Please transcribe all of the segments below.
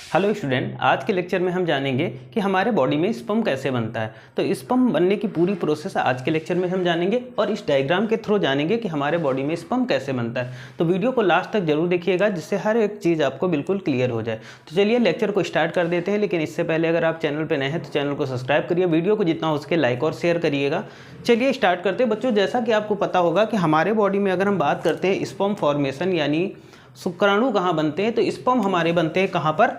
Hello student, आज के lecture में हम जानेंगे कि हमारे बॉडी में स्पर्म कैसे बनता है। तो स्पर्म बनने की पूरी प्रोसेस आज के लेक्चर में हम जानेंगे और इस डायग्राम के थ्रू जानेंगे कि हमारे बॉडी में स्पर्म कैसे बनता है। तो वीडियो को लास्ट तक जरूर देखिएगा, जिससे हर एक चीज़ आपको बिल्कुल क्लियर हो जाए। तो चलिए लेक्चर को स्टार्ट कर देते हैं, लेकिन इससे पहले अगर आप चैनल पर नए हैं तो चैनल को सब्सक्राइब करिए, वीडियो को जितना हो सके लाइक और शेयर करिएगा। चलिए स्टार्ट करते हैं बच्चों। जैसा कि आपको पता होगा कि हमारे बॉडी में अगर हम बात करते हैं स्पर्म फॉर्मेशन यानी शुक्राणु कहाँ बनते हैं, तो स्पर्म हमारे बनते हैं कहाँ पर,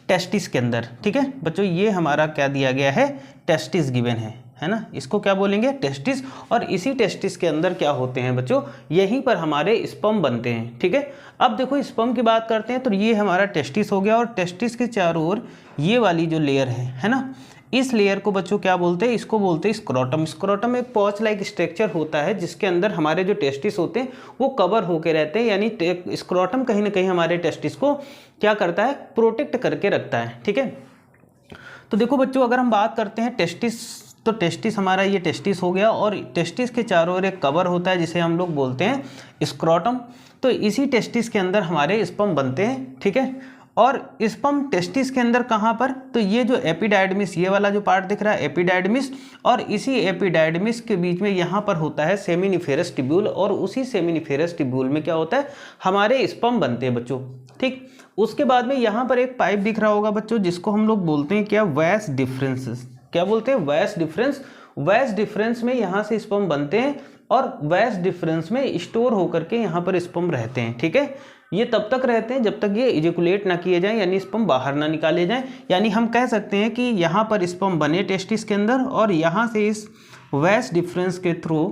टेस्टिस के अंदर। ठीक है बच्चों, ये हमारा क्या दिया गया है, टेस्टिस गिवन है ना। इसको क्या बोलेंगे, टेस्टिस। और इसी टेस्टिस के अंदर क्या होते हैं बच्चों, यहीं पर हमारे स्पर्म बनते हैं। ठीक है, अब देखो स्पर्म की बात करते हैं तो ये हमारा टेस्टिस हो गया और टेस्टिस के चारों ओर ये वाली जो लेयर है ना, इस लेयर को बच्चों क्या बोलते हैं, इसको बोलते हैं स्क्रोटम। स्क्रोटम एक पॉच लाइक स्ट्रक्चर होता है जिसके अंदर हमारे जो टेस्टिस होते हैं वो कवर होके रहते हैं, यानी स्क्रोटम कहीं ना कहीं हमारे टेस्टिस को क्या करता है, प्रोटेक्ट करके रखता है। ठीक है, तो देखो बच्चों, अगर हम बात करते हैं टेस्टिस, तो टेस्टिस हमारा ये टेस्टिस हो गया और टेस्टिस के चारों ओर एक कवर होता है जिसे हम लोग बोलते हैं स्क्रोटम। तो इसी टेस्टिस के अंदर हमारे स्पर्म बनते हैं। ठीक है, और स्पर्म टेस्टिस के अंदर कहाँ पर, तो ये जो एपिडाइडमिस, ये वाला जो पार्ट दिख रहा है एपिडाइडमिस, और इसी एपिडाइडमिस के बीच में यहाँ पर होता है सेमिनिफेरस ट्यूब्यूल, और उसी सेमिनिफेरस ट्यूब्यूल में क्या होता है, हमारे स्पर्म बनते हैं बच्चों। ठीक, उसके बाद में यहाँ पर एक पाइप दिख रहा होगा बच्चों, जिसको हम लोग बोलते हैं क्या, वैस डिफरेंसेस। क्या बोलते हैं, वैस डिफरेंस। वैस डिफरेंस में यहाँ से स्पर्म बनते हैं और वैस डिफरेंस में स्टोर होकर के यहाँ पर स्पर्म रहते हैं। ठीक है, ये तब तक रहते हैं जब तक ये इजेकुलेट ना किए जाएं, यानी स्पर्म बाहर ना निकाले जाएं। यानी हम कह सकते हैं कि यहाँ पर स्पर्म बने टेस्टिस के अंदर और यहाँ से इस वैस डिफरेंस के थ्रू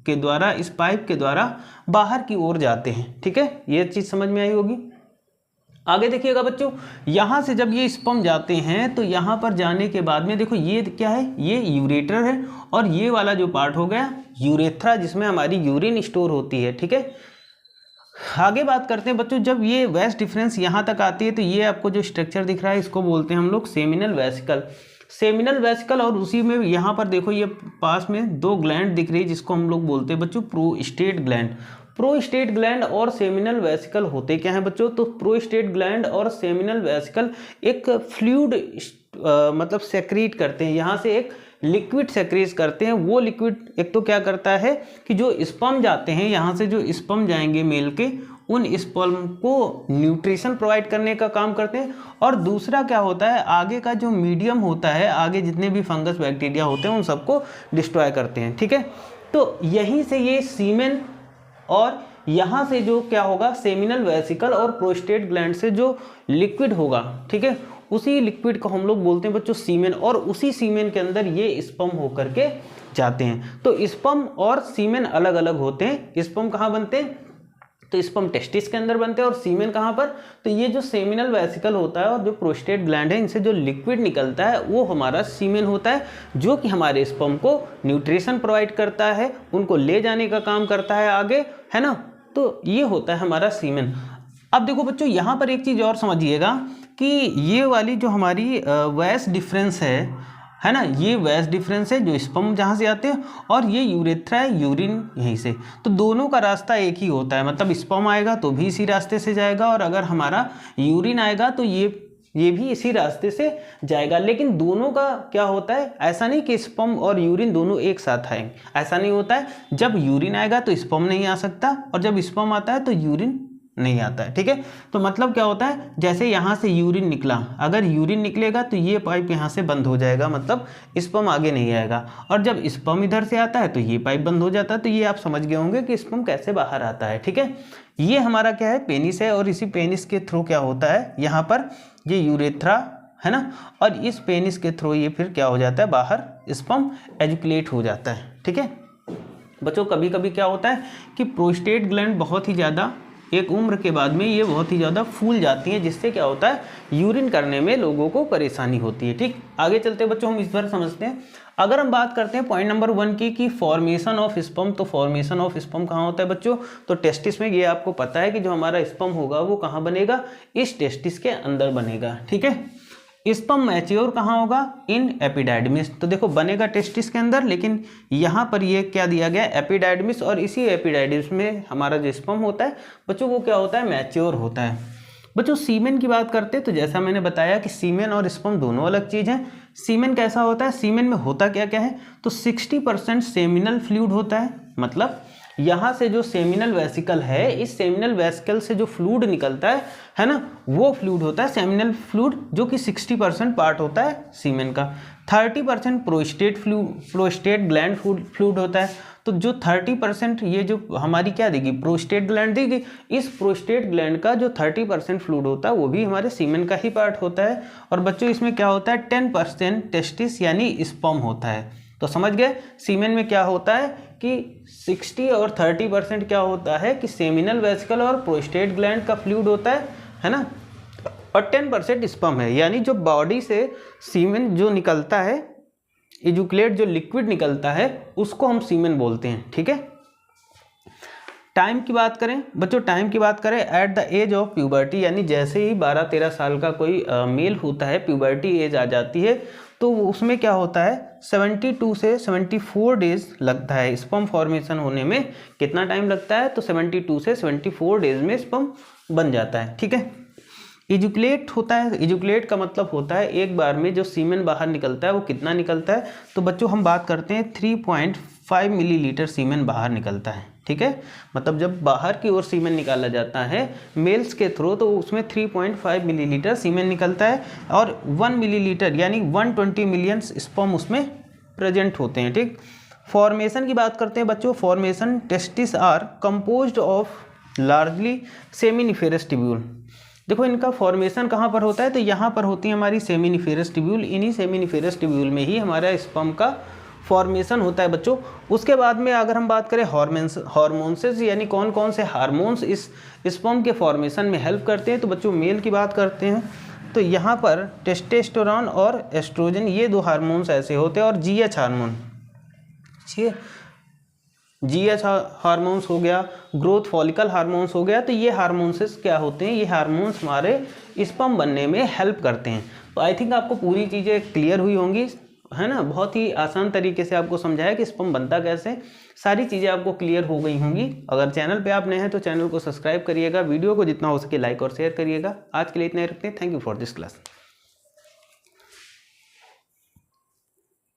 के द्वारा, इस पाइप के द्वारा बाहर की ओर जाते हैं। ठीक है, ये चीज़ समझ में आई होगी। आगे देखिएगा बच्चों, यहाँ से जब ये स्पर्म जाते हैं तो यहाँ पर जाने के बाद में देखो ये क्या है, ये यूरेटर है, और ये वाला जो पार्ट हो गया यूरेथ्रा, जिसमें हमारी यूरिन स्टोर होती है। ठीक है, आगे बात करते हैं बच्चों, जब ये वैस डिफरेंस यहाँ तक आती है तो ये आपको जो स्ट्रक्चर दिख रहा है इसको बोलते हैं हम लोग सेमिनल वेसिकल। सेमिनल वेसिकल, और उसी में यहाँ पर देखो ये पास में दो ग्लैंड दिख रही है जिसको हम लोग बोलते हैं बच्चों प्रोस्टेट ग्लैंड। प्रोस्टेट ग्लैंड और सेमिनल वेसिकल होते क्या हैं बच्चों, तो प्रोस्टेट ग्लैंड और सेमिनल वेसिकल एक फ्लूइड मतलब सेक्रीट करते हैं, यहाँ से एक लिक्विड सेक्रीज करते हैं। वो लिक्विड एक तो क्या करता है कि जो स्पर्म जाते हैं, यहाँ से जो स्पर्म जाएंगे मेल के, उन स्पर्म को न्यूट्रिशन प्रोवाइड करने का काम करते हैं, और दूसरा क्या होता है, आगे का जो मीडियम होता है, आगे जितने भी फंगस बैक्टीरिया होते हैं उन सबको डिस्ट्रॉय करते हैं। ठीक है, तो यहीं से ये सीमेन और यहाँ से जो क्या होगा, सेमिनल वेसिकल और प्रोस्टेट ग्लैंड से जो लिक्विड होगा, ठीक है, उसी लिक्विड को हम लोग बोलते हैं बच्चों सीमेन, और उसी सीमेन के अंदर ये स्पर्म होकर के जाते हैं। तो स्पर्म और सीमेन अलग अलग होते हैं। स्पर्म कहाँ बनते हैं, तो स्पर्म टेस्टिस के अंदर बनते हैं, और सीमेन कहाँ पर, तो ये जो सेमिनल वेसिकल होता है और जो प्रोस्टेट ग्लैंड है, इनसे जो लिक्विड निकलता है वो हमारा सीमेन होता है, जो कि हमारे स्पर्म को न्यूट्रिशन प्रोवाइड करता है, उनको ले जाने का काम करता है आगे, है ना। तो ये होता है हमारा सीमेन। अब देखो बच्चों, यहाँ पर एक चीज़ और समझिएगा कि ये वाली जो हमारी वैस डिफरेंस है ना, ये वैस डिफरेंस है जो स्पर्म जहाँ से आते हैं, और ये यूरेथ्रा है, यूरिन यहीं से। तो दोनों का रास्ता एक ही होता है, मतलब स्पर्म आएगा तो भी इसी रास्ते से जाएगा, और अगर हमारा यूरिन आएगा तो ये भी इसी रास्ते से जाएगा। लेकिन दोनों का क्या होता है, ऐसा नहीं कि स्पर्म और यूरिन दोनों एक साथ आएंगे, ऐसा नहीं होता है। जब यूरिन आएगा तो स्पर्म नहीं आ सकता, और जब स्पर्म आता है तो यूरिन नहीं आता है। ठीक है, तो मतलब क्या होता है, जैसे यहाँ से यूरिन निकला, अगर यूरिन निकलेगा तो ये पाइप यहाँ से बंद हो जाएगा, मतलब स्पर्म आगे नहीं आएगा, और जब स्पर्म इधर से आता है तो ये पाइप बंद हो जाता है। तो ये आप समझ गए होंगे कि स्पर्म कैसे बाहर आता है। ठीक है, ये हमारा क्या है, पेनिस है, और इसी पेनिस के थ्रू क्या होता है, यहाँ पर ये यूरेथ्रा है ना, और इस पेनिस के थ्रू ये फिर क्या हो जाता है, बाहर स्पर्म एजुकुलेट हो जाता है। ठीक है बच्चों, कभी कभी क्या होता है कि प्रोस्टेट ग्लैंड बहुत ही ज़्यादा, एक उम्र के बाद में ये बहुत ही ज़्यादा फूल जाती हैं, जिससे क्या होता है, यूरिन करने में लोगों को परेशानी होती है। ठीक, आगे चलते हैं बच्चों, हम इस बार समझते हैं। अगर हम बात करते हैं पॉइंट नंबर 1 की कि फॉर्मेशन ऑफ स्पर्म, तो फॉर्मेशन ऑफ स्पर्म कहाँ होता है बच्चों, तो टेस्टिस में। ये आपको पता है कि जो हमारा स्पर्म होगा वो कहाँ बनेगा, इस टेस्टिस के अंदर बनेगा। ठीक है, स्पर्म मैच्योर कहाँ होगा, इन एपिडाइडमिस। तो देखो बनेगा टेस्टिस के अंदर, लेकिन यहाँ पर ये क्या दिया गया, एपिडाइडमिस, और इसी एपिडाइडमिस में हमारा जो स्पर्म होता है बच्चों वो क्या होता है, मैच्योर होता है। बच्चों सीमेन की बात करते हैं तो जैसा मैंने बताया कि सीमेन और स्पर्म दोनों अलग चीज़ हैं। सीमेन कैसा होता है, सीमेन में होता क्या क्या है, तो 60% सेमिनल फ्लूइड होता है, मतलब यहाँ से जो सेमिनल वेसिकल है, इस सेमिनल वेसिकल से जो फ्लूइड निकलता है ना, वो फ्लूइड होता है सेमिनल फ्लूइड, जो कि 60% पार्ट होता है सीमेन का। 30% प्रोस्टेट ग्लैंड फ्लूइड होता है। तो जो 30% ये जो हमारी क्या देगी, प्रोस्टेट ग्लैंड देगी। इस प्रोस्टेट ग्लैंड का जो 30% फ्लूइड होता है वो भी हमारे सीमेन का ही पार्ट होता है। और बच्चों इसमें क्या होता है, 10% टेस्टिस यानी स्पर्म होता है। तो समझ गए सीमेन में क्या होता है कि 60 और 30% क्या होता है कि सेमिनल वेसिकल और प्रोस्टेट ग्लैंड का फ्लूइड होता है ना, और 10% स्पर्म है। यानी जो बॉडी से सीमेन जो निकलता है, इजुकुलेट जो लिक्विड निकलता है, उसको हम सीमेन बोलते हैं। ठीक है। टाइम की बात करें बच्चों, टाइम की बात करें at the age of puberty, यानी जैसे ही 12-13 साल का कोई मेल होता है, प्यूबर्टी एज आ जाती है, तो उसमें क्या होता है 72 से 74 डेज लगता है स्पर्म फॉर्मेशन होने में। कितना टाइम लगता है, तो 72 से 74 डेज में स्पर्म बन जाता है। ठीक है। इजुकुलेट होता है, इजुकुलेट का मतलब होता है एक बार में जो सीमेन बाहर निकलता है वो कितना निकलता है, तो बच्चों हम बात करते हैं 3.5 मिलीलीटर सीमेन बाहर निकलता है। ठीक है। मतलब जब बाहर की ओर सीमेन निकाला जाता है मेल्स के थ्रू, तो उसमें 3.5 मिलीलीटर सीमेन निकलता है, और 1 मिलीलीटर यानी 120 मिलियन स्पर्म उसमें प्रेजेंट होते हैं। ठीक। फॉर्मेशन की बात करते हैं बच्चों। Formation testis are composed of largely seminiferous tubule. देखो इनका फॉर्मेशन कहाँ पर होता है, तो यहाँ पर होती है हमारी सेमिनिफेरस ट्यूब्यूल। इन्हीं सेमिनिफेरस ट्यूब्यूल में ही हमारा स्पर्म का फॉर्मेशन होता है बच्चों। उसके बाद में अगर हम बात करें हार्मोन्स यानी कौन कौन से हार्मोन्स इस स्पर्म के फॉर्मेशन में हेल्प करते हैं, तो बच्चों मेल की बात करते हैं तो यहाँ पर टेस्टोस्टेरोन और एस्ट्रोजन, ये 2 हार्मोन्स ऐसे होते हैं, और जीएच हार्मोन, ठीक है, जीएच हार्मोन्स हो गया, ग्रोथ फॉलिकल हार्मोन्स हो गया। तो ये हार्मोन्स क्या होते हैं, ये हार्मोन्स हमारे स्पर्म बनने में हेल्प करते हैं। तो आई थिंक आपको पूरी चीज़ें क्लियर हुई होंगी, है ना। बहुत ही आसान तरीके से आपको समझाया कि स्पर्म बनता कैसे, सारी चीज़ें आपको क्लियर हो गई होंगी। अगर चैनल पे आप नए हैं तो चैनल को सब्सक्राइब करिएगा, वीडियो को जितना हो सके लाइक और शेयर करिएगा। आज के लिए इतना ही रखते हैं। Thank you for this class.